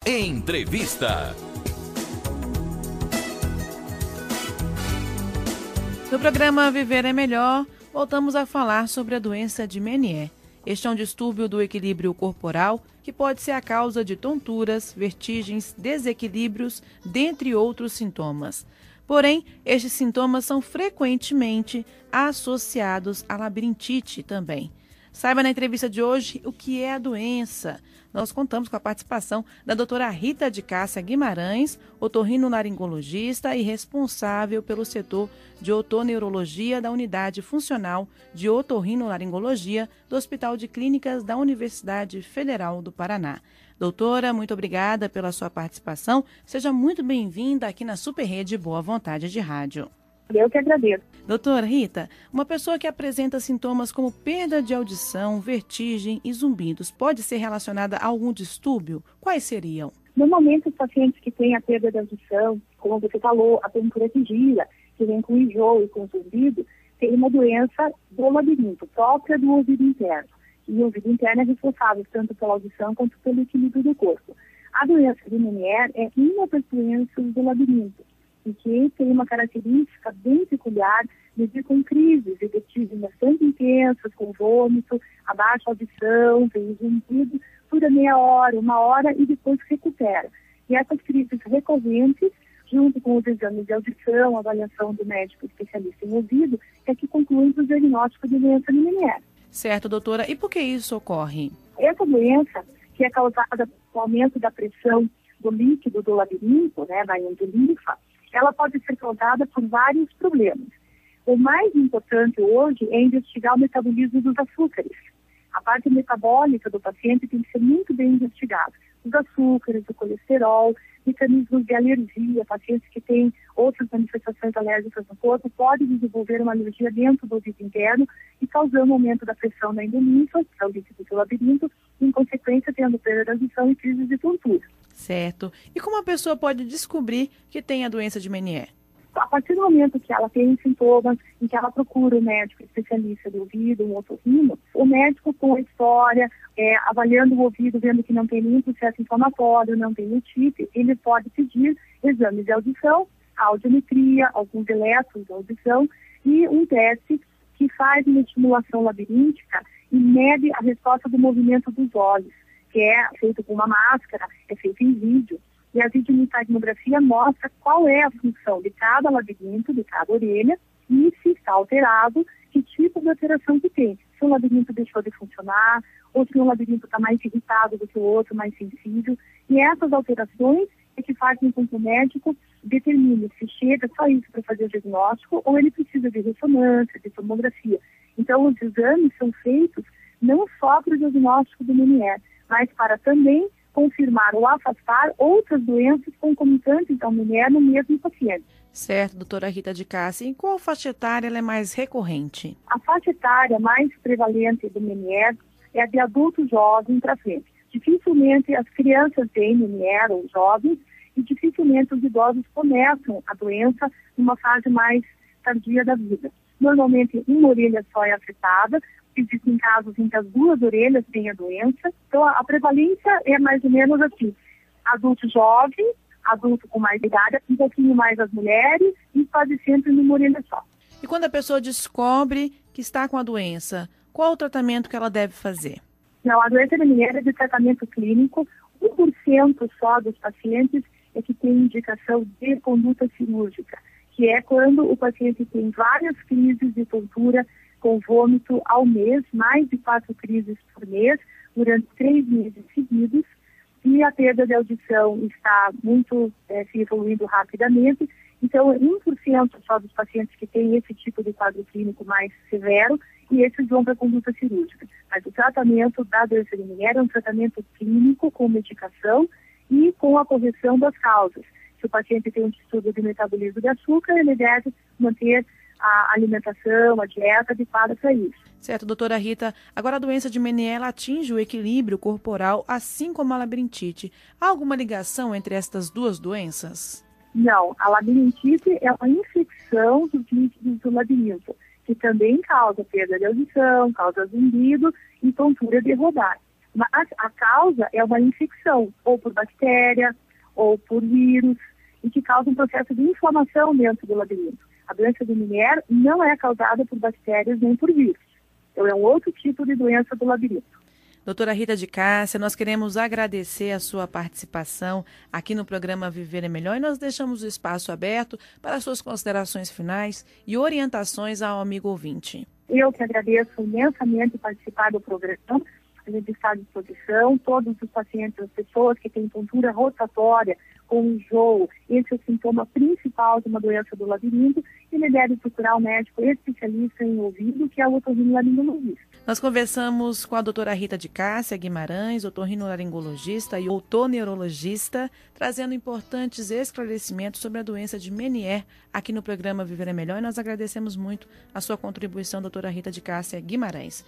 Entrevista. No programa Viver é Melhor, voltamos a falar sobre a doença de Meniere. Este é um distúrbio do equilíbrio corporal que pode ser a causa de tonturas, vertigens, desequilíbrios, dentre outros sintomas. Porém, estes sintomas são frequentemente associados à labirintite também. Saiba na entrevista de hoje o que é a doença. Nós contamos com a participação da doutora Rita de Cássia Guimarães, otorrinolaringologista e responsável pelo setor de otoneurologia da Unidade Funcional de Otorrinolaringologia do Hospital de Clínicas da Universidade Federal do Paraná. Doutora, muito obrigada pela sua participação. Seja muito bem-vinda aqui na Super Rede Boa Vontade de Rádio. Eu que agradeço. Doutora Rita, uma pessoa que apresenta sintomas como perda de audição, vertigem e zumbidos pode ser relacionada a algum distúrbio? Quais seriam? Normalmente os pacientes que têm a perda de audição, como você falou, a tontura que gira, que vem com enjoo e com zumbido, tem uma doença do labirinto, própria do ouvido interno. E o ouvido interno é responsável tanto pela audição quanto pelo equilíbrio do corpo. A doença de Meniere é uma das doenças do labirinto, e que tem uma característica bem peculiar de vir com crises e vertigens bastante intensas, com vômito, a baixa audição, vem zumbido, dura meia hora, uma hora e depois recupera. E essas crises recorrentes, junto com os exames de audição, a avaliação do médico especialista em ouvido, é que concluem o diagnóstico de doença de Meniere. Certo, doutora. E por que isso ocorre? Essa doença, que é causada pelo aumento da pressão do líquido do labirinto, da endolinfa, ela pode ser causada por vários problemas. O mais importante hoje é investigar o metabolismo dos açúcares. A parte metabólica do paciente tem que ser muito bem investigada. Os açúcares, o colesterol, mecanismos de alergia, pacientes que têm outras manifestações alérgicas no corpo podem desenvolver uma alergia dentro do ouvido interno e causando aumento da pressão na endolinfa, que é o líquido do labirinto, e, em consequência, tendo perda da audição e crises de tontura. Certo. E como a pessoa pode descobrir que tem a doença de Meniere? A partir do momento que ela tem sintomas, em que ela procura o médico especialista do ouvido, um otorrino, o médico com a história, avaliando o ouvido, vendo que não tem nenhum processo inflamatório, não tem otite, ele pode pedir exames de audição, audiometria, alguns eletros da audição e um teste que faz uma estimulação labiríntica e mede a resposta do movimento dos olhos, que é feito com uma máscara, é feito em vídeo. E a videonitagmografia mostra qual é a função de cada labirinto, de cada orelha, e se está alterado, que tipo de alteração que tem. Se o labirinto deixou de funcionar, ou se um labirinto está mais irritado do que o outro, mais sensível. E essas alterações é que fazem com que o médico determine se chega só isso para fazer o diagnóstico, ou ele precisa de ressonância, de tomografia. Então, os exames são feitos não só para o diagnóstico do Meniere, mas para também confirmar ou afastar outras doenças concomitantes ao Meniere no mesmo paciente. Certo, doutora Rita de Cássia. Em qual faixa etária ela é mais recorrente? A faixa etária mais prevalente do Meniere é a de adultos jovens para frente. Dificilmente as crianças têm Meniere ou jovens e dificilmente os idosos começam a doença numa fase mais tardia da vida. Normalmente uma orelha só é afetada. Existem casos em que as duas orelhas têm a doença. Então, a prevalência é mais ou menos assim: adulto jovem, adulto com mais idade, um pouquinho mais as mulheres e quase sempre numa orelha só. E quando a pessoa descobre que está com a doença, qual o tratamento que ela deve fazer? Não, a doença de Meniere é de tratamento clínico. 1% só dos pacientes é que tem indicação de conduta cirúrgica, que é quando o paciente tem várias crises de tontura com vômito ao mês, mais de 4 crises por mês, durante 3 meses seguidos, e a perda de audição está se evoluindo rapidamente. Então, 1% só dos pacientes que têm esse tipo de quadro clínico mais severo, e esses vão para a conduta cirúrgica. Mas o tratamento da doença de Meniere é um tratamento clínico com medicação e com a correção das causas. Se o paciente tem um distúrbio de metabolismo de açúcar, ele deve manter a alimentação, a dieta adequada para isso. Certo, doutora Rita. Agora a doença de Meniere atinge o equilíbrio corporal, assim como a labirintite. Há alguma ligação entre estas duas doenças? Não, a labirintite é uma infecção dos líquidos do labirinto, que também causa perda de audição, causa zumbido e tontura de rodar. Mas a causa é uma infecção, ou por bactéria, ou por vírus, e que causa um processo de inflamação dentro do labirinto. A doença do Meniere não é causada por bactérias nem por vírus. Então, é um outro tipo de doença do labirinto. Doutora Rita de Cássia, nós queremos agradecer a sua participação aqui no programa Viver é Melhor e nós deixamos o espaço aberto para suas considerações finais e orientações ao amigo ouvinte. Eu que agradeço imensamente participar do programa. A gente está à disposição, todos os pacientes, as pessoas que têm tontura rotatória, com enjoo, esse é o sintoma principal de uma doença do labirinto, e ele deve procurar um médico especialista em ouvido, que é o otorrinolaringologista. Nós conversamos com a doutora Rita de Cássia Guimarães, otorrinolaringologista e otoneurologista, trazendo importantes esclarecimentos sobre a doença de Meniere aqui no programa Viver é Melhor, e nós agradecemos muito a sua contribuição, doutora Rita de Cássia Guimarães.